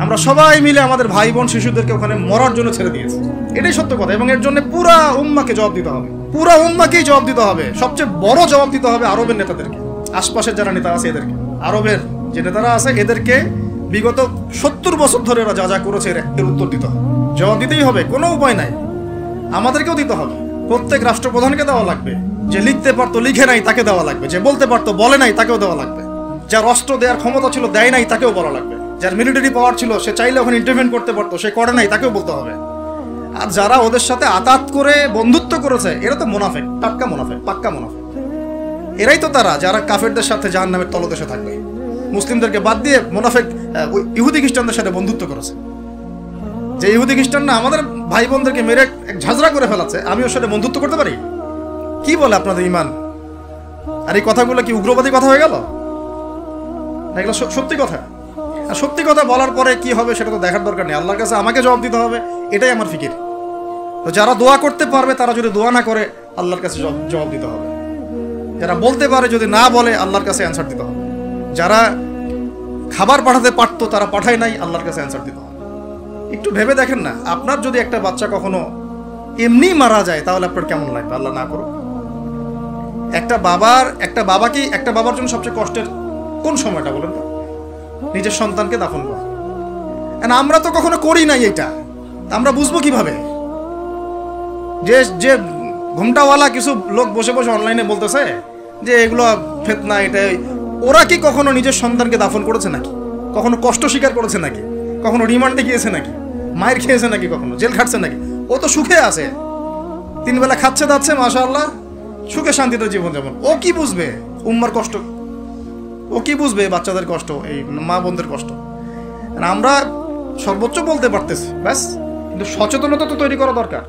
আমরা সবাই মিলে আমাদের ভাই বোন শিশুদেরকে ওখানে মরার জন্য ছেড়ে দিয়েছি। এটাই সত্য কথা। এবং এর জন্য পুরা উম্মাকে জবাব দিতে হবে, পুরা উম্মাকেই জবাব দিতে হবে। সবচেয়ে বড় জবাব দিতে হবে আরবের নেতাদেরকে, আশপাশের যারা নেতা আছে এদেরকে, আরবের যে নেতারা আছে এদেরকে বিগত 70 বছর ধরে ওরা যা যা করেছে এর উত্তর দিতে হবে, জবাব দিতেই হবে, কোনো উপায় নাই। আমাদেরকেও দিতে হবে, প্রত্যেক রাষ্ট্রপ্রধানকে দেওয়া লাগবে, যে লিখতে পারতো লিখে নাই তাকে দেওয়া লাগবে, যে বলতে পারতো বলে নাই তাকেও দেওয়া লাগবে, যার অস্ত্র দেওয়ার ক্ষমতা ছিল দেয় নাই তাকেও বলা লাগবে, যার মিলিটারি পাওয়ার ছিল সে চাইলে ওখানে ইন্টারভেন করতে পারতো সে করে নাই তাকেও বলতে হবে। আর যারা ওদের সাথে আতাত করে বন্ধুত্ব করেছে এরা তো মুনাফিক, টাটকা মুনাফিক, পাক্কা মুনাফিক। এরাই তো তারা যারা কাফেরদের সাথে জাহান্নামের তলদেশে থাকবে, মুসলিমদেরকে বাদ দিয়ে মুনাফিক ইহুদি খ্রিস্টানদের সাথে বন্ধুত্ব করেছে। যে ইহুদি খ্রিস্টানরা আমাদের ভাই বোনদেরকে মেরে এক ঝাঁঝরা করে ফেলাচ্ছে, আমি ওর সাথে বন্ধুত্ব করতে পারি? কি বলে আপনাদের ইমান? আর এই কথাগুলো কি উগ্রবাদী কথা হয়ে গেল? এগুলো সত্যি কথা। আর সত্যি কথা বলার পরে কি হবে সেটা তো দেখার দরকার নেই, আল্লাহর কাছে আমাকে জবাব দিতে হবে, এটাই আমার ফিকির। তো যারা দোয়া করতে পারবে তারা যদি দোয়া না করে আল্লাহর কাছে জবাব দিতে হবে, যারা বলতে পারে যদি না বলে আল্লাহর কাছে অ্যান্সার দিতে হবে, যারা খাবার পাঠাতে পারতো তারা পাঠায় নাই আল্লাহর কাছে অ্যান্সার দিতে হবে। একটু ভেবে দেখেন না, আপনার যদি একটা বাচ্চা কখনো এমনি মারা যায় তাহলে আপনার কেমন লাগবে? আল্লাহ না করুক। একটা বাবার জন্য সবচেয়ে কষ্টের কোন সময়টা বলেন তো? নিজের সন্তানকে দাফন করা। আমরা তো কখনো করি নাই এটা, আমরা বুঝবো কিভাবে? যে ঘুমটাওয়ালা কিছু লোক বসে বসে অনলাইনে বলতেছে যে এগুলো ফিতনা, এটাই, ওরা কি কখনো নিজের সন্তানকে দাফন করেছে নাকি? কখনো কষ্ট স্বীকার করেছে নাকি? কখনো রিমান্ডে গিয়েছে নাকি? মায়ের খেয়েছে নাকি? কখনো জেল খাটছে নাকি? ও তো সুখে আছে, 3 বেলা খাচ্ছে দাচ্ছে, মাশাআল্লাহ, সুখে শান্তিতে জীবনযাপন। ও কি বুঝবে উম্মার কষ্ট? ও কি বুঝবে বাচ্চাদের কষ্ট, এই মা বোনদের কষ্ট? আমরা সর্বোচ্চ বলতে পারতেছি ব্যাস, কিন্তু সচেতনতা তো তৈরি করা দরকার।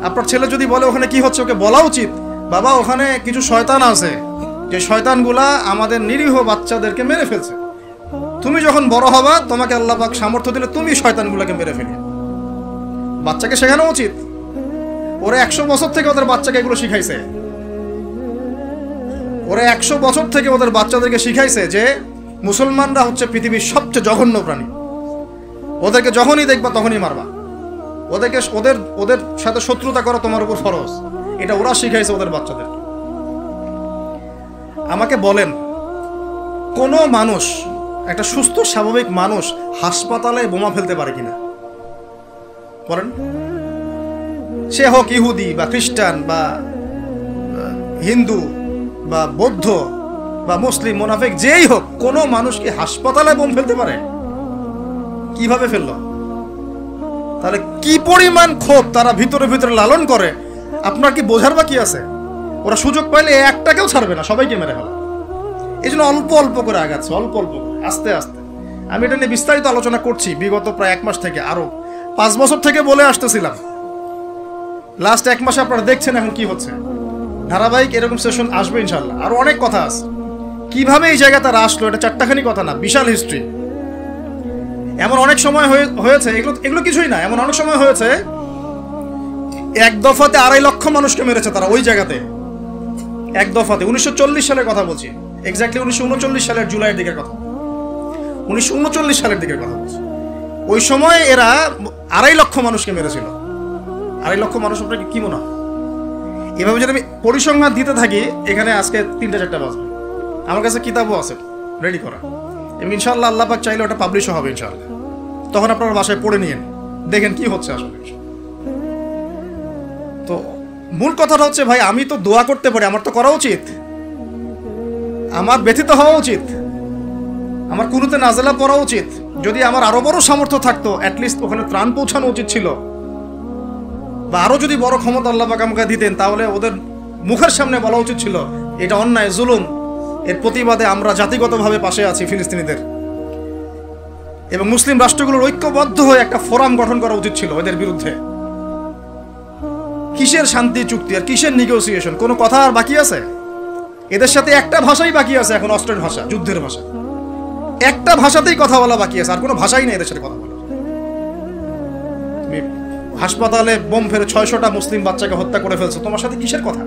আপনার ছেলে যদি বলে ওখানে কি হচ্ছে, ওকে বলা উচিত, বাবা ওখানে কিছু শয়তান আছে, যে শয়তানগুলা আমাদের নিরীহ বাচ্চাদেরকে মেরে ফেলছে। তুমি যখন বড় হবা তোমাকে আল্লাহ পাক সামর্থ্য দিলে তুমি শয়তানগুলোকে মেরে ফেলি। বাচ্চাকে শেখানো উচিত। ওরা 100 বছর থেকে ওদের বাচ্চাকে এগুলো শিখাইছে। ওরা 100 বছর থেকে ওদের বাচ্চাদেরকে শিখাইছে যে মুসলমানরা হচ্ছে পৃথিবীর সবচেয়ে জঘন্য প্রাণী। ওদেরকে যখনই দেখবা তখনই মারবা, ওদের সাথে শত্রুতা করা তোমার উপর ফরজ। এটা ওরা শিখাইছে ওদের বাচ্চাদের। আমাকে বলেন, কোনো মানুষ, একটা সুস্থ স্বাভাবিক মানুষ হাসপাতালে বোমা ফেলতে পারে কিনা বলেন? সে হোক ইহুদি বা খ্রিস্টান বা হিন্দু বা বৌদ্ধ বা মুসলিম, মুনাফিক, যেই হোক, কোনো মানুষ কি হাসপাতালে বোম ফেলতে পারে? কিভাবে ফেললো? তাহলে কি পরিমাণ ক্ষোভ তারা ভিতরে ভিতরে লালন করে আপনার কি বোঝার বাকি আছে? ওরা সুযোগ পাইলে একটাকেও ছাড়বে না, সবাইকে মেরে ফেলা। এই জন্য অল্প অল্প করে আগাচ্ছে, অল্প অল্প করে, আস্তে আস্তে। আমি এটা নিয়ে বিস্তারিত আলোচনা করছি বিগত প্রায় 1 মাস থেকে, আরো 5 বছর থেকে বলে আসতেছিলাম। লাস্ট 1 মাসে আপনারা দেখছেন এখন কি হচ্ছে। ধারাবাহিক এরকম সেশন আসবে ইনশাল্লাহ। আরো অনেক কথা আছে, কিভাবে এই জায়গা তারা আসলো, এটা 4টাখানি কথা না, বিশাল হিস্ট্রি। এমন অনেক সময় হয়েছে, এগুলো কিছুই না, এমন অনেক সময় হয়েছে 1 দফাতে 2.5 লক্ষ মানুষকে মেরেছে তারা ওই জায়গাতে, 1 দফাতে। 1940 সালের কথা বলছি, এক্স্যাক্টলি 1939 সালের জুলাইয়ের দিকের কথা, 1939 সালের দিকের কথা বলছি। ওই সময় এরা 2.5 লক্ষ মানুষকে মেরেছিল। 2.5 লক্ষ মানুষ আপনার কি মনে হয়? এভাবে যদি আমি পরিসংখ্যান দিতে থাকি এখানে আজকে 3টা-4টা বাজবে। আমার কাছে কিতাবও আছে রেডি করা, এবং ইনশাআল্লাহ আল্লাহ পাক চাইলে ওটা পাবলিশও হবে ইনশাআল্লাহ। তখন আপনারা বাসায় পড়ে নিয়েন, দেখেন কি হচ্ছে আসলে। তো মূল কথাটা হচ্ছে, ভাই আমি তো দোয়া করতে পারি, আমার তো করা উচিত, আমার ব্যথিত হওয়া উচিত, আমার কুনুতে নাজেলা পড়া উচিত। যদি আমার আরো বড় সামর্থ্য থাকতো অ্যাটলিস্ট ওখানে ত্রাণ পৌঁছানো উচিত ছিল, বা আরো যদি বড় ক্ষমতা আল্লাহ পাক আমাকে দিতেন তাহলে ওদের মুখের সামনে বলা উচিত ছিল এটা অন্যায়, জুলুম, এর প্রতিবাদে আমরা জাতিগতভাবে পাশে আছি ফিলিস্তিনিদের, এবং মুসলিম রাষ্ট্রগুলোর ঐক্যবদ্ধ হয়ে একটা ফোরাম গঠন করা উচিত ছিল এদের বিরুদ্ধে। কিসের শান্তি চুক্তি আর কিসের নেগোসিয়েশন? কোনো কথা আর বাকি আছে? এদের সাথে একটা ভাষাই বাকি আছে এখন, অস্ত্রের ভাষা, যুদ্ধের ভাষা। একটা ভাষাতেই কথা বলা বাকি আছে, আর কোনো ভাষাই নেই এদের সাথে কথা বলা। তুমি হাসপাতালে বোম ফেলে 600টা মুসলিম বাচ্চাকে হত্যা করে ফেলছো, তোমার সাথে কিসের কথা?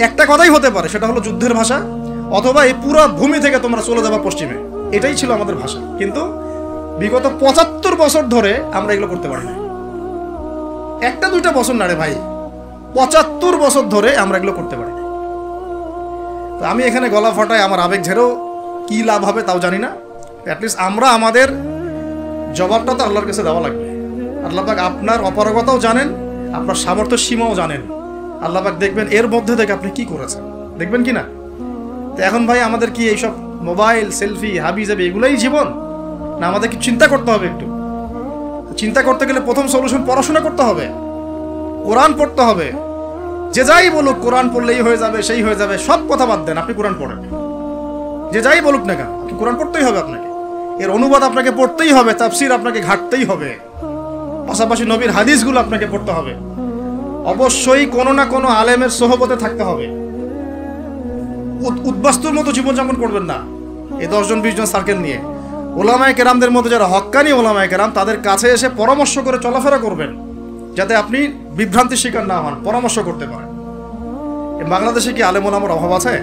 একটা কথাই হতে পারে, সেটা হলো যুদ্ধের ভাষা, অথবা এই পুরো ভূমি থেকে তোমরা চলে যাবা পশ্চিমে। এটাই ছিল আমাদের ভাষা। কিন্তু বিগত ৭৫ বছর ধরে আমরা এগুলো করতে পারি না। একটা দুইটা বছর না রে ভাই, ৭৫ বছর ধরে আমরা এগুলো করতে পারি না। তো আমি এখানে গলা ফাটায় আমার আবেগ ঝেড়েও কি লাভ হবে তাও জানি না। অ্যাটলিস্ট আমরা আমাদের জবাবটা তো আল্লাহর কাছে দেওয়া লাগবে। আল্লাহ পাক আপনার অপারগতাও জানেন, আপনার সামর্থ্য সীমাও জানেন। আল্লাহ পাক দেখবেন এর মধ্যে থেকে আপনি কি করেছেন, দেখবেন কি না? তো এখন ভাই আমাদের কি এইসব মোবাইল, সেলফি, হাবি যাবে এগুলোই জীবন? না আমাদের কি চিন্তা করতে হবে? একটু চিন্তা করতে গেলে প্রথম সলিউশন পড়াশোনা করতে হবে, কোরআন পড়তে হবে। যে যাই বলুক কোরআন পড়লেই হয়ে যাবে, সেই হয়ে যাবে, সব কথা বাদ দেন, আপনি কোরআন পড়েন। যে যাই বলুক না কেন, আপনি কোরআন পড়তেই হবে, আপনাকে এর অনুবাদ আপনাকে পড়তেই হবে, তাফসীর আপনাকে ঘাটতেই হবে, পাশাপাশি নবীর হাদিসগুলো আপনাকে পড়তে হবে। অবশ্যই কোনো না কোনো আলেমের সোহবতে থাকতে হবে। উদ্বাস্তুর মতো জীবনযাপন করবেন না এই 10 জন 20 জন সার্কেল নিয়ে। ওলামায়ে কেরামদের মতো যারা হক্কানি ওলামায়ে কেরাম, তাদের কাছে এসে পরামর্শ করে চলাফেরা করবেন, যাতে আপনি বিভ্রান্তির শিকার না হন, পরামর্শ করতে পারেন। বাংলাদেশে কি আলেম ওলামার অভাব আছে?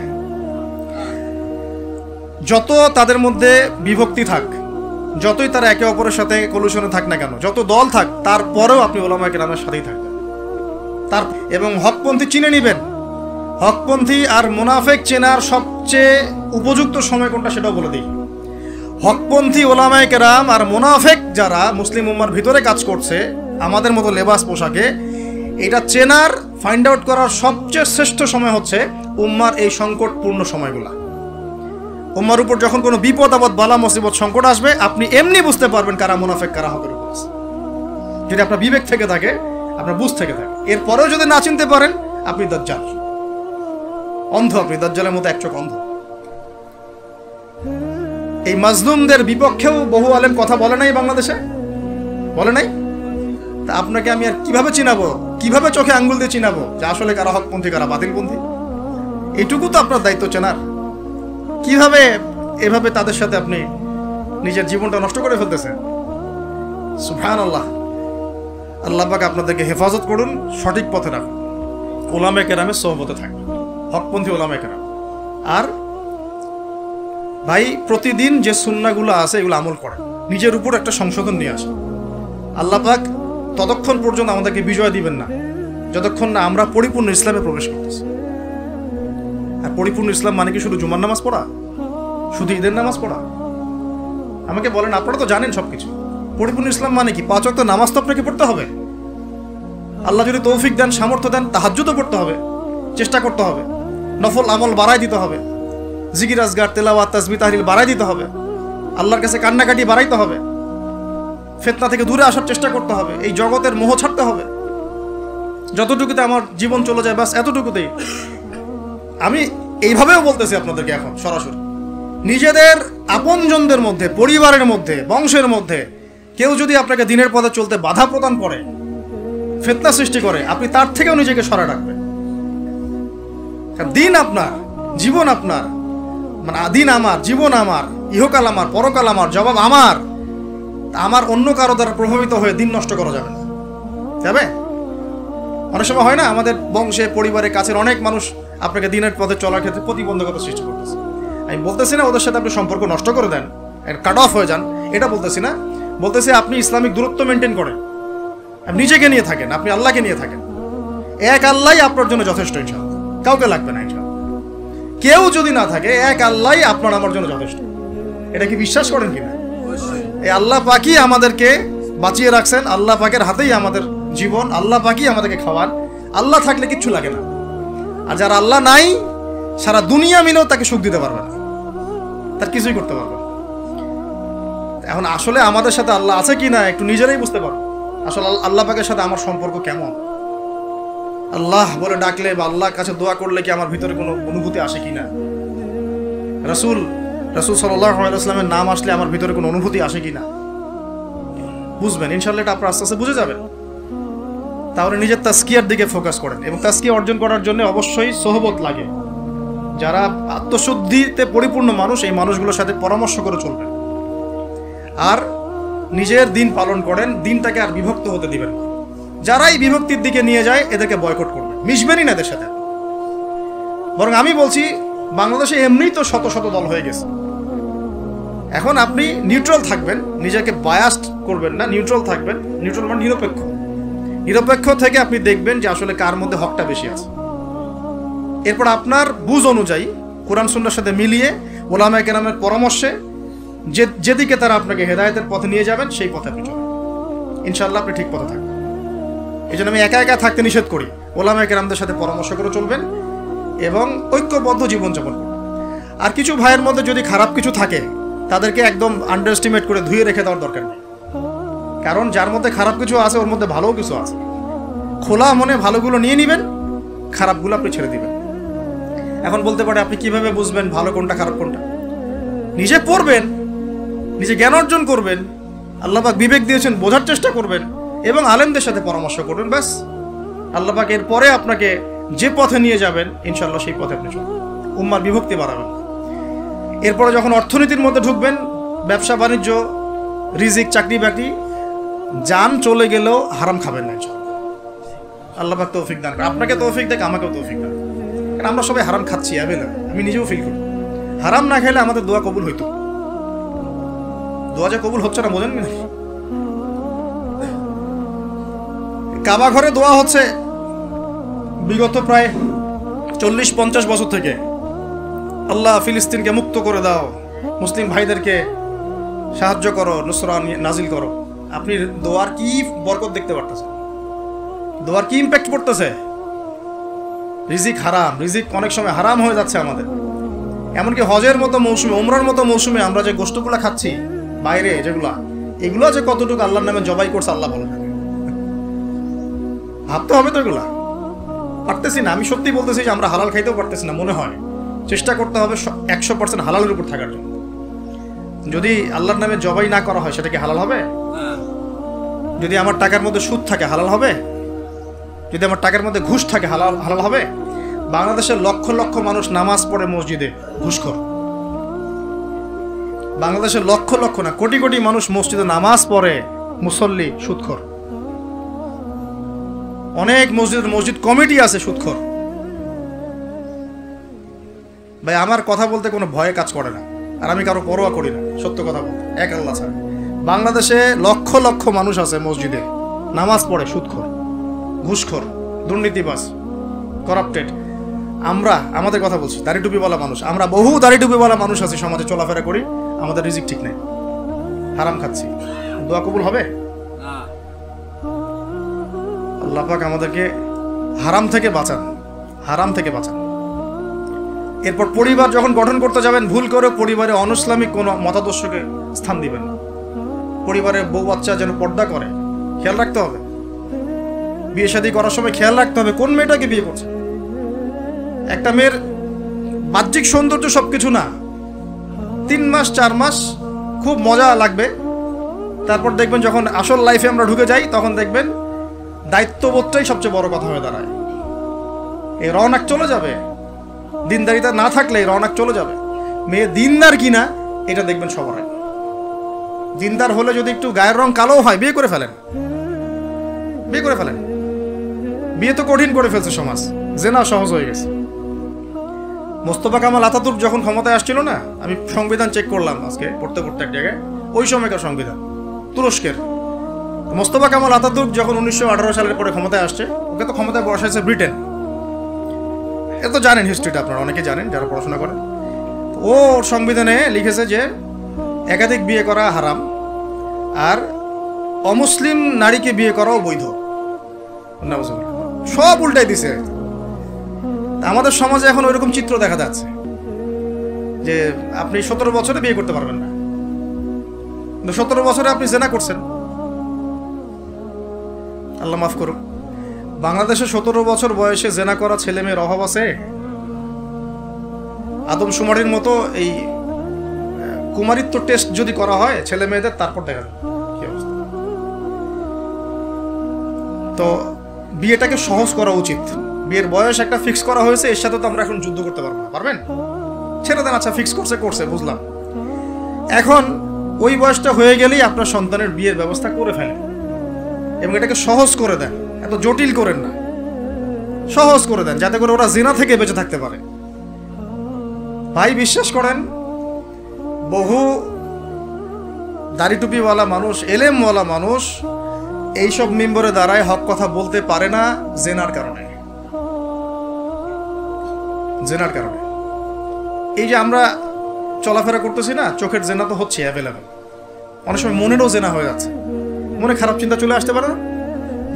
যত তাদের মধ্যে বিভক্তি থাক, যতই তারা একে অপরের সাথে কলুশনে থাক না কেন, যত দল থাক, তারপরেও আপনি ওলামায়ে কেরামের সাথেই থাকবেন। এবং হকপন্থী চিনে নিবেন। হকপন্থী আর মুনাফেক চেনার সবচেয়ে উপযুক্ত সময় কোনটা সেটাও বলে দিই। হকপন্থী ওলামায়ে কেরাম আর মুনাফেক যারা মুসলিম উম্মার ভিতরে কাজ করছে আমাদের মতো লেবাস পোশাকে, এটা চেনার, ফাইন্ড আউট করার সবচেয়ে শ্রেষ্ঠ সময় হচ্ছে উম্মার এই সংকটপূর্ণ সময়গুলা। উম্মার উপর যখন কোনো বিপদ আপদ, বালা মুসিবত, সংকট আসবে, আপনি এমনি বুঝতে পারবেন কারা মুনাফেক কারা হকের উপর আছে, যদি আপনার বিবেক থেকে থাকে, আপনার বুঝ থেকে থাকে। এরপরেও যদি না চিনতে পারেন, আপনি দাজ্জাল, অন্ধ, আপনি দাজ্জালের মতো এক চোখ অন্ধ। এই মাজলুমদের বিপক্ষেও বহু আলেম কথা বলে নাই, বাংলাদেশে বলে নাই। তা আপনাকে আমি আর কিভাবে চিনাবো, কিভাবে চোখে আঙ্গুল দিয়ে চিনাবো যে আসলে কারা হকপন্থী কারা বাতিলপন্থী? এটুকু তো আপনার দায়িত্ব চেনার। কিভাবে এভাবে তাদের সাথে আপনি নিজের জীবনটা নষ্ট করে ফেলতেছেন? সুবহানাল্লাহ। আল্লাহ পাক আপনাদেরকে হেফাজত করুন, সঠিক পথে রাখুন, ওলামায়ে কেরামের সোহবতে থাকুন, হকপন্থী ওলামায়ে কেরাম। আর ভাই প্রতিদিন যে সুন্নাহগুলো আছে এগুলো আমল করেন, নিজের উপর একটা সংশোধন নিয়ে আসেন। আল্লাহ পাক ততক্ষণ পর্যন্ত আমাদেরকে বিজয় দিবেন না যতক্ষণ না আমরা পরিপূর্ণ ইসলামে প্রবেশ করতেছি। আর পরিপূর্ণ ইসলাম মানে কি শুধু জুমার নামাজ পড়া, শুধু ঈদের নামাজ পড়া? আমাকে বলেন, আপনারা তো জানেন সবকিছু। পরিপূর্ণ ইসলাম মানে কি? 5 ওয়াক্ত নামাজ তো আপনাকে পড়তে হবে। আল্লাহ যদি তৌফিক দেন, সামর্থ্য দেন, তাহাজ্জুদও পড়তে হবে, চেষ্টা করতে হবে, নফল আমল বাড়াই দিতে হবে, জিকির আজগার, তেলাওয়াত, তাসবিহ, তাহলিল বাড়াই দিতে হবে, আল্লাহর কাছে কান্নাকাটি বাড়াইতে হবে, ফিতনা থেকে দূরে আসার চেষ্টা করতে হবে, এই জগতের মোহ ছাড়তে হবে। যতটুকুতে আমার জীবন চলে যায় বাস এতটুকুতেই। আমি এইভাবেও বলতেছি আপনাদেরকে এখন সরাসরি, নিজেদের আপনজনদের মধ্যে, পরিবারের মধ্যে, বংশের মধ্যে কেউ যদি আপনাকে দিনের পথে চলতে বাধা প্রদান করে, ফিতনা সৃষ্টি করে, আপনি তার থেকেও নিজেকে সরা রাখবেন। দিন আপনার, জীবন আপনার, মানে দিন আমার, জীবন আমার, ইহকাল আমার, পরকাল আমার, জবাব আমার। আমার অন্য কারো দ্বারা প্রভাবিত হয়ে দিন নষ্ট করা যাবে না, যাবে? অনেক সময় হয় না, আমাদের বংশে, পরিবারে, কাছের অনেক মানুষ আপনাকে দিনের পথে চলার ক্ষেত্রে প্রতিবন্ধকতা সৃষ্টি করতেছে। আমি বলতেছি না ওদের সাথে আপনি সম্পর্ক নষ্ট করে দেন, কাট অফ হয়ে যান, এটা বলতেছি না। বলতেছি আপনি ইসলামিক দূরত্ব মেনটেন করেন, আপনি নিজেকে নিয়ে থাকেন, আপনি আল্লাহকে নিয়ে থাকেন। এক আল্লাহই আপনার জন্য যথেষ্ট, ইনশাআল্লাহ কাউকে লাগবে না। ইনশাআল্লাহ কেউ যদি না থাকে, এক আল্লাহই আপনার আমার জন্য যথেষ্ট। এটা কি বিশ্বাস করেন কিনা? এই আল্লাহ পাকই আমাদেরকে বাঁচিয়ে রাখছেন, আল্লাহ পাকের হাতেই আমাদের জীবন, আল্লাহ পাকই আমাদেরকে খাওয়ান। আল্লাহ থাকলে কিচ্ছু লাগে না। আর যারা আল্লাহ নাই, সারা দুনিয়া মিলেও তাকে সুখ দিতে পারবে না, তার কিছুই করতে পারবে না। এখন আসলে আমাদের সাথে আল্লাহ আছে কি না একটু নিজেরাই বুঝতে পারবো। আসলে আল্লাহ পাকের সাথে আমার সম্পর্ক কেমন? আল্লাহ বলে ডাকলে বা আল্লাহর কাছে দোয়া করলে কি আমার ভিতরে কোনো অনুভূতি আসে কি না? রাসূল সাল্লাল্লাহু আলাইহি ওয়াসাল্লামের নাম আসলে আমার ভিতরে কোনো অনুভূতি আসে কি না? বুঝবেন ইনশাআল্লাহ, এটা আপনার আস্তে আস্তে বুঝে যাবেন। তাহলে নিজের তাজকিয়ার দিকে ফোকাস করেন, এবং তাজকিয়া অর্জন করার জন্য অবশ্যই সোহবত লাগে। যারা আত্মশুদ্ধিতে পরিপূর্ণ মানুষ, এই মানুষগুলোর সাথে পরামর্শ করে চলবেন। আর নিজের দিন পালন করেন, দিনটাকে আর বিভক্ত হতে দিবেন। যারাই বিভক্তির দিকে নিয়ে যায় এদেরকে বয়কট করবেন, মিশবেনই না এদের সাথে। বরং আমি বলছি, বাংলাদেশে এমনিই তো শত শত দল হয়ে গেছে, এখন আপনি নিউট্রাল থাকবেন, নিজেকে বায়াসড করবেন না, নিউট্রাল থাকবেন। নিউট্রাল মানে নিরপেক্ষ। নিরপেক্ষ থেকে আপনি দেখবেন যে আসলে কার মধ্যে হকটা বেশি আছে। এরপর আপনার বুঝ অনুযায়ী কোরআন সুন্নাহর সাথে মিলিয়ে ওলামায়ে কেরামের পরামর্শে যেদিকে তারা আপনাকে হেদায়েতের পথে নিয়ে যাবেন সেই পথে আপনি চলুন, ইনশাআল্লাহ আপনি ঠিক পথে থাকবেন। এই জন্য আমি একা একা থাকতে নিষেধ করি। ওলামায়ে কেরামদের সাথে পরামর্শ করে চলবেন এবং ঐক্যবদ্ধ জীবনযাপন করবেন। আর কিছু ভাইয়ের মধ্যে যদি খারাপ কিছু থাকে তাদেরকে একদম আন্ডার এস্টিমেট করে ধুয়ে রেখে দেওয়ার দরকার নেই, কারণ যার মধ্যে খারাপ কিছু আছে ওর মধ্যে ভালোও কিছু আছে। খোলা মনে ভালোগুলো নিয়ে নেবেন, খারাপগুলো আপনি ছেড়ে দিবেন। এখন বলতে পারে আপনি কিভাবে বুঝবেন ভালো কোনটা খারাপ কোনটা? নিজে পড়বেন, নিজে জ্ঞান অর্জন করবেন, আল্লাহ পাক বিবেক দিয়েছেন, বোঝার চেষ্টা করবেন এবং আলেমদের সাথে পরামর্শ করবেন। ব্যাস, আল্লাহ পাক এরপরে আপনাকে যে পথে নিয়ে যাবেন ইনশাআল্লাহ সেই পথে আপনি চলবেন, উম্মার বিভক্তি বাড়াবেন। এরপরে যখন অর্থনীতির মধ্যে ঢুকবেন, ব্যবসা বাণিজ্য, রিজিক, চাকরি বাকরি, জান চলে গেলেও হারাম খাবেন না ইনশাআল্লাহ। আল্লাহ পাক তৌফিক দান করেন, আপনাকে তৌফিক দেখ, আমাকেও তৌফিক দান। কারণ আমরা সবাই হারাম খাচ্ছি, আমি নিজেও ফিল করি। হারাম না খেলে আমাদের দোয়া কবুল হইতো। দোয়া যে কবুল হচ্ছে না বোঝেন না। কাবা ঘরে দোয়া হচ্ছে বিগত প্রায় 40-50 বছর থেকে, আল্লাহ ফিলিস্তিনকে মুক্ত করে দাও, মুসলিম ভাইদেরকে সাহায্য করো, নুসরা নাজিল করো। আপনি দোয়ার কি বরকত দেখতে পারতেছেন? দোয়ার কি ইম্প্যাক্ট পড়তেছে? রিজিক হারাম, রিজিক অনেক সময় হারাম হয়ে যাচ্ছে আমাদের। এমনকি হজের মতো মৌসুমে, উমরার মতো মৌসুমে আমরা যে গোশতগুলো খাচ্ছি বাইরে, এগুলো যে কতটুকু আল্লাহর নামে জবাই করছে আল্লাহ বলে। ভাবতে হবে তো, এগুলা পারতেছি না। আমি সত্যি বলতেছি যে আমরা হালাল খাইতেও পারতেছি না মনে হয়। চেষ্টা করতে হবে 100% হালালের উপর থাকার জন্য। যদি আল্লাহর নামে জবাই না করা হয় সেটা কি হালাল হবে? যদি আমার টাকার মধ্যে সুদ থাকে হালাল হবে? যদি আমার টাকার মধ্যে ঘুষ থাকে হালাল হবে? বাংলাদেশের লক্ষ লক্ষ মানুষ নামাজ পড়ে মসজিদে, ঘুষখোর। বাংলাদেশের লক্ষ লক্ষ না, কোটি কোটি মানুষ মসজিদে নামাজ পড়ে, মুসল্লি সুদখোর। অনেক মসজিদ কমিটি আছে সুদখোর। ভাই আমার কথা বলতে কোনো ভয়ে কাজ করে না, আর আমি কারো পরোয়া করি না, সত্য কথা বলতে, এক আল্লাহ ছাড়া। বাংলাদেশে লক্ষ লক্ষ মানুষ আছে মসজিদে নামাজ পড়ে, সুদখোর, ঘুষখোর, দুর্নীতিবাজ, করাপ্টেড। আমাদের কথা বলছি, দাড়ি টুপিওয়ালা মানুষ, আমরা বহু দাড়ি টুপিওয়ালা মানুষ আছি, সমাজে চলাফেরা করি, আমাদের রিজিক ঠিক নেই, হারাম খাচ্ছি। দোয়া কবুল হবে? আল্লাহ পাক আমাদেরকে হারাম থেকে বাঁচান, হারাম থেকে বাঁচান। এরপর পরিবার যখন গঠন করতে যাবেন, ভুল করে পরিবারে অনইসলামিক কোনো মতাদর্শকে স্থান দিবেন না। পরিবারের বউ বাচ্চা যেন পর্দা করে, খেয়াল রাখতে হবে। বিয়ে শাদী করার সময় খেয়াল রাখতে হবে কোন মেয়েটাকে বিয়ে করছে। একটা মেয়ের বাহ্যিক সৌন্দর্য সবকিছু না, 3 মাস 4 মাস খুব মজা লাগবে, তারপর দেখবেন যখন আসল লাইফে আমরা ঢুকে যাই তখন দেখবেন দায়িত্ববোধটাই সবচেয়ে বড় কথা হয়ে দাঁড়ায়। এই রওনাক চলে যাবে, দিনদারিতা না থাকলে এই রওনাক চলে যাবে। মেয়ে দিনদার কিনা এটা দেখবেন সবার আগে। দিনদার হলে যদি একটু গায়ের রং কালো হয়, বিয়ে করে ফেলেন, বিয়ে করে ফেলেন। বিয়ে তো কঠিন করে ফেলছে সমাজ, জেনা সহজ হয়ে গেছে। মোস্তফা কামাল আতাতুর্ক যখন ক্ষমতায় আসছিল না, আমি সংবিধান চেক করলাম আজকে পড়তে এক জায়গায়, ওই সময়কার সংবিধান তুরস্কের। মোস্তফা কামাল আতাতুর্ক যখন 1918 সালের পরে ক্ষমতায় আসছে, ওকে তো ক্ষমতায় বসাইছে ব্রিটেন। এ তো জানেন হিস্ট্রিটা, আপনারা অনেকে জানেন যারা পড়াশোনা করেন। ও সংবিধানে লিখেছে যে একাধিক বিয়ে করা হারাম, আর অমুসলিম নারীকে বিয়ে করাও বৈধ। সব উল্টাই দিছে। আমাদের সমাজে এখন ওইরকম চিত্র দেখা যাচ্ছে যে আপনি 17 বছরে বিয়ে করতে পারবেন না, কিন্তু 17 বছরে আপনি জেনা করছেন। আল্লাহ মাফ করুন, বাংলাদেশে 17 বছর বয়সে জেনা করা ছেলে মেয়ের অভাব আছে? আদমশুমারির মতো এই কুমারিত্ব টেস্ট যদি করা হয় ছেলে মেয়েদের, তারপর দেখা যাবে কি অবস্থা। তো বিয়েটাকে সহজ করা উচিত। বিয়ের বয়স একটা ফিক্স করা হয়েছে, এর সাথে তো আমরা এখন যুদ্ধ করতে পারবো না। পারবেন? ছেড়ে দেন, আচ্ছা ফিক্স করছে বুঝলাম। এখন ওই বয়সটা হয়ে গেলেই আপনার সন্তানের বিয়ের ব্যবস্থা করে ফেলেন এবং এটাকে সহজ করে দেন, এত জটিল করেন না, সহজ করে দেন যাতে করে ওরা জিনা থেকে বেঁচে থাকতে পারে। ভাই বিশ্বাস করেন, বহু দাড়ি টুপিওয়ালা মানুষ, এলেমওয়ালা মানুষ এইসব মিম্বরে দাঁড়ায় হক কথা বলতে পারে না জেনার কারণে। জেনার কারণে এই যে আমরা চলাফেরা করতেছি না, চোখের জেনা তো হচ্ছে অ্যাভেলেবেল। অনেক সময় মনেরও জেনা হয়ে যাচ্ছে, মনে খারাপ চিন্তা চলে আসতে পারে না,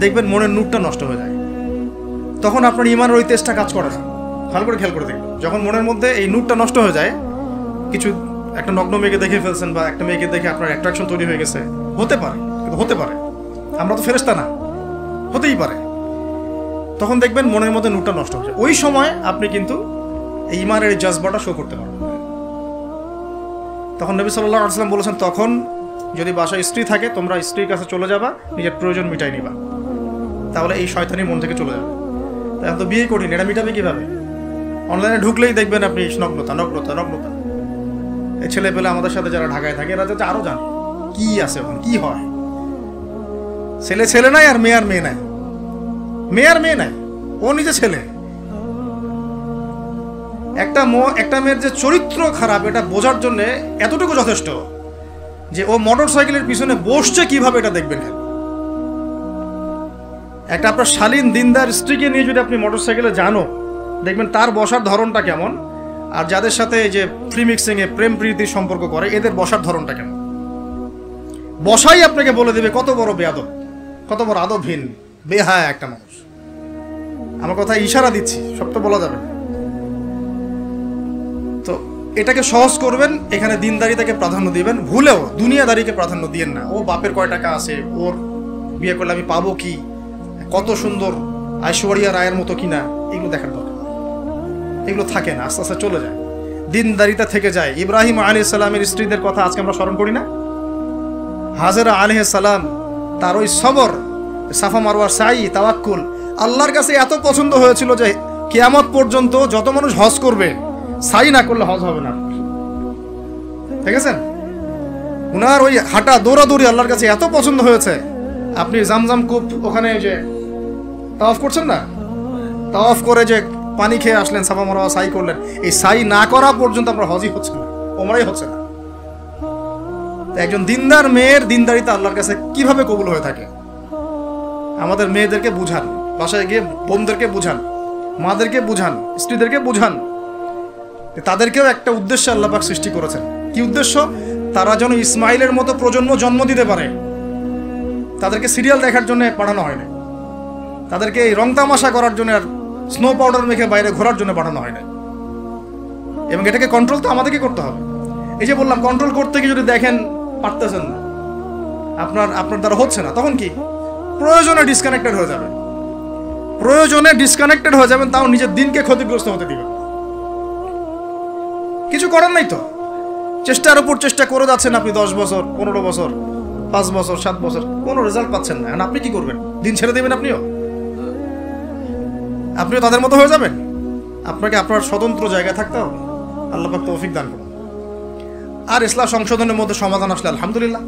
দেখবেন মনের নূরটা নষ্ট হয়ে যায়, তখন আপনার ইমানের ওই তেজটা কাজ করে না। ভালো করে খেয়াল করে দেখবেন, যখন মনের মধ্যে এই নূরটা নষ্ট হয়ে যায়, কিছু একটা নগ্ন মেয়েকে দেখে ফেলছেন বা একটা মেয়েকে দেখে আপনার অ্যাট্রাকশন তৈরি হয়ে গেছে, হতে পারে, কিন্তু হতে পারে, আমরা তো ফেরেশতা না, হতেই পারে, তখন দেখবেন মনের মধ্যে নূরটা নষ্ট হয়ে যায়। ওই সময় আপনি কিন্তু এই ইমানের এই জাজবাটা শো করতে পারবেন। তখন নবী সাল্লাল্লাহু আলাইহি ওয়াসাল্লাম বলেছেন, তখন যদি বাসায় স্ত্রী থাকে তোমরা স্ত্রীর কাছে চলে যাবা, নিজের প্রয়োজন মিটাই নিবা, তাহলে এই শয়তানি মন থেকে চলে যাবে। এখন তো বিয়ে কঠিন, এটা মিটাবে কিভাবে? অনলাইনে ঢুকলেই দেখবেন আপনি নগ্নতা নগ্নতা নগ্নতা। এই ছেলে পেলে আমাদের সাথে যারা ঢাকায় থাকে এরা যাতে আরো জানে কি আছে ওখানে, কি হয়। ছেলে ছেলে নাই আর মেয়ে নাই, মেয়ে আর মেয়ে নাই, ও নিজে ছেলে। একটা মেয়ের যে চরিত্র খারাপ এটা বোঝার জন্য এতটুকু যথেষ্ট যে ও মোটর সাইকেলের পিছনে বসছে কিভাবে, এটা দেখবেন। একটা আপনার শালীন দিনদার স্ত্রীকে নিয়ে যদি আপনি মোটর সাইকেলে জানো, দেখবেন তার বসার ধরনটা কেমন, আর যাদের সাথে যে ফ্রি মিক্সিং এ প্রেম প্রীতির সম্পর্ক করে এদের বসার ধরনটা কেমন। বসাই আপনাকে বলে দেবে কত বড় বেয়াদব, কত বড় আদবহীন বেহায়া একটা মানুষ। আমার কথা ইশারা দিচ্ছি, সব তো বলা যাবে না। তো এটাকে সহজ করবেন, এখানে দিনদারিতাকে প্রাধান্য দিবেন, ভুলেও দুনিয়াদারিকে প্রাধান্য দিয়েন না। ও বাপের কয় টাকা আছে, ওর বিয়ে করলে আমি পাবো কি, কত সুন্দর ঐশ্বরিয়া রায়ের মতো কিনা, এগুলো দেখার দরকার। এগুলো থাকে না, আস্তে আস্তে চলে যায়, দিনদারিতা থেকে যায়। ইব্রাহিম আলাইহিস সালামের স্ত্রীদের কথা আজকে আমরা স্মরণ করি না? হাজেরা আলাইহিস সালাম, তার ওই সবর, সাফা মারওয়ার সাই, তাওয়াক্কুল আল্লাহর কাছে এত পছন্দ হয়েছিল যে কিয়ামত পর্যন্ত যত মানুষ হজ করবে, সাই না করলে হজ হবে না। ঠিক আছে, উনার ওই হাঁটা দৌড়াদৌড়ি আল্লাহর কাছে এত পছন্দ হয়েছে। আপনি জামজাম কূপ ওখানে যে তাওয়াফ করছেন না, তাওয়াফ করে যে পানি খেয়ে আসলেন, সাফা মারওয়া সাই করলেন, এই সাই না করা পর্যন্ত আপনার হজই হচ্ছে না, ওমরাই হচ্ছে না। একজন দিনদার মেয়ের দিনদারিতা আল্লাহর কাছে কিভাবে কবুল হয়ে থাকে, আমাদের মেয়েদেরকে বুঝান, বাসায় গিয়ে বোনদেরকে বুঝান, মাদেরকে বুঝান, স্ত্রীদেরকে বুঝান, তাদেরকেও একটা উদ্দেশ্যে আল্লাহ পাক সৃষ্টি করেছেন। কি উদ্দেশ্য? তারা যেন ইসমাইলের মতো প্রজন্ম জন্ম দিতে পারে। তাদেরকে সিরিয়াল দেখার জন্য পাঠানো হয় না, তাদেরকে এই রং তামাশা করার জন্য আর স্নো পাউডার মেখে বাইরে ঘোরার জন্য পাঠানো হয় না। এবং এটাকে কন্ট্রোল তো আমাদেরকে করতে হবে। এই যে বললাম, কন্ট্রোল করতে গিয়ে যদি দেখেন পারতেছেন না, আপনার দ্বারা হচ্ছে না, তখন কি প্রয়োজনে ডিসকানেক্টেড হয়ে যাবে, প্রয়োজনে ডিসকানেক্টেড হয়ে যাবেন, তাও নিজের দিনকে ক্ষতিগ্রস্ত হতে দিবেন। কিছু করার নাই তো, চেষ্টার উপর চেষ্টা করে যাচ্ছেন আপনি 10 বছর, 15 বছর, 5 বছর, 7 বছর, কোনো রেজাল্ট পাচ্ছেন না। এখন আপনি কি করবেন? দিন ছেড়ে দেবেন? আপনিও তাদের মতো হয়ে যাবেন? আপনাকে আপনার স্বতন্ত্র জায়গায় থাকতে হবে। আল্লাহ পাক তৌফিক দান করুন। আর ইসলাম সংশোধনের মধ্যে সমাধান আসলে আলহামদুলিল্লাহ।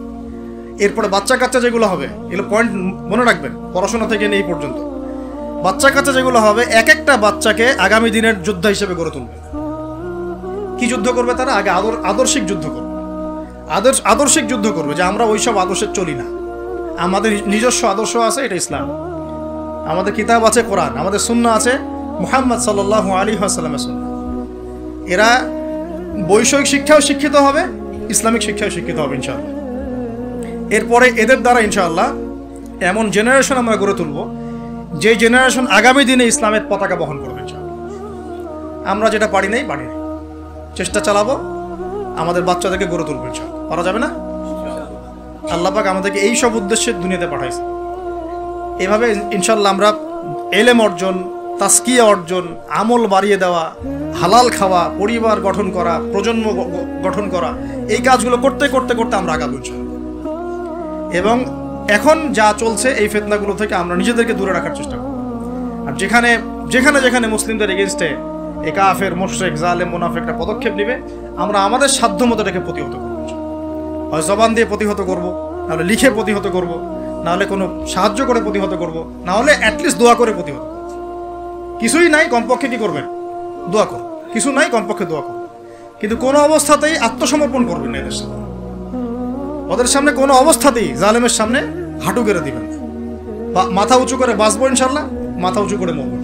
এরপরে বাচ্চা কাচ্চা যেগুলো হবে, এগুলো পয়েন্ট মনে রাখবেন, পড়াশোনা থেকে নিয়ে এই পর্যন্ত বাচ্চা কাচ্চা যেগুলো হবে, এক একটা বাচ্চাকে আগামী দিনের যোদ্ধা হিসেবে গড়ে তুলবে। কি যুদ্ধ করবে তারা? আগে আদর্শিক যুদ্ধ করবে, আদর্শিক যুদ্ধ করবে, যে আমরা ওইসব আদর্শে চলি না, আমাদের নিজস্ব আদর্শ আছে, এটা ইসলাম। আমাদের কিতাব আছে কোরআন, আমাদের সুন্নাহ আছে মুহাম্মদ সাল্লাল্লাহু আলাইহি ওয়াসাল্লামের সুন্নাহ। এরা বৈষয়িক শিক্ষাও শিক্ষিত হবে, ইসলামিক শিক্ষাও শিক্ষিত হবে ইনশাআল্লাহ। এরপরে এদের দ্বারা ইনশাআল্লাহ এমন জেনারেশন আমরা গড়ে তুলব, যে জেনারেশন আগামী দিনে ইসলামের পতাকা বহন করবে ইনশাআল্লাহ। আমরা যেটা পারি নাই, চেষ্টা চালাবো, আমাদের বাচ্চাদেরকে গড়ে তুলবো ইনশাআল্লাহ। পারা যাবে না? আল্লাহ পাক আমাদেরকে এই সব উদ্দেশ্যে দুনিয়াতে পাঠাইছে। এভাবে ইনশাআল্লাহ আমরা এলেম অর্জন, তাসকিয়া অর্জন, আমল বাড়িয়ে দেওয়া, হালাল খাওয়া, পরিবার গঠন করা, প্রজন্ম গঠন করা, এই কাজগুলো করতে করতে করতে আমরা আগাবো ইনশাআল্লাহ। এবং এখন যা চলছে এই ফিতনাগুলো থেকে আমরা নিজেদেরকে দূরে রাখার চেষ্টা করব। আর যেখানে যেখানে যেখানে মুসলিমদের এগেইনস্টে এই কাফের, মুশরিক, জালেম, মুনাফিকরা পদক্ষেপ নেবে, আমরা আমাদের সাধ্য মতো এটাকে প্রতিহত করব। হয় জবান দিয়ে প্রতিহত করব, নাহলে লিখে প্রতিহত করব, নাহলে কোনো সাহায্য করে প্রতিহত করব, নাহলে অ্যাটলিস্ট দোয়া করে প্রতিহত করব। কিছুই নাই, কমপক্ষে কি করবেন? দোয়া করুন। কিছু নাই, কমপক্ষে দোয়া করুন। কিন্তু কোনো অবস্থাতেই আত্মসমর্পণ করবেন না এদের সাথে। ওদের সামনে কোনো অবস্থাতেই জালেমের সামনে হাঁটু গেড়ে দিবেন, মাথা উঁচু করে বাঁচবো ইনশাল্লাহ, মাথা উঁচু করে মরবো।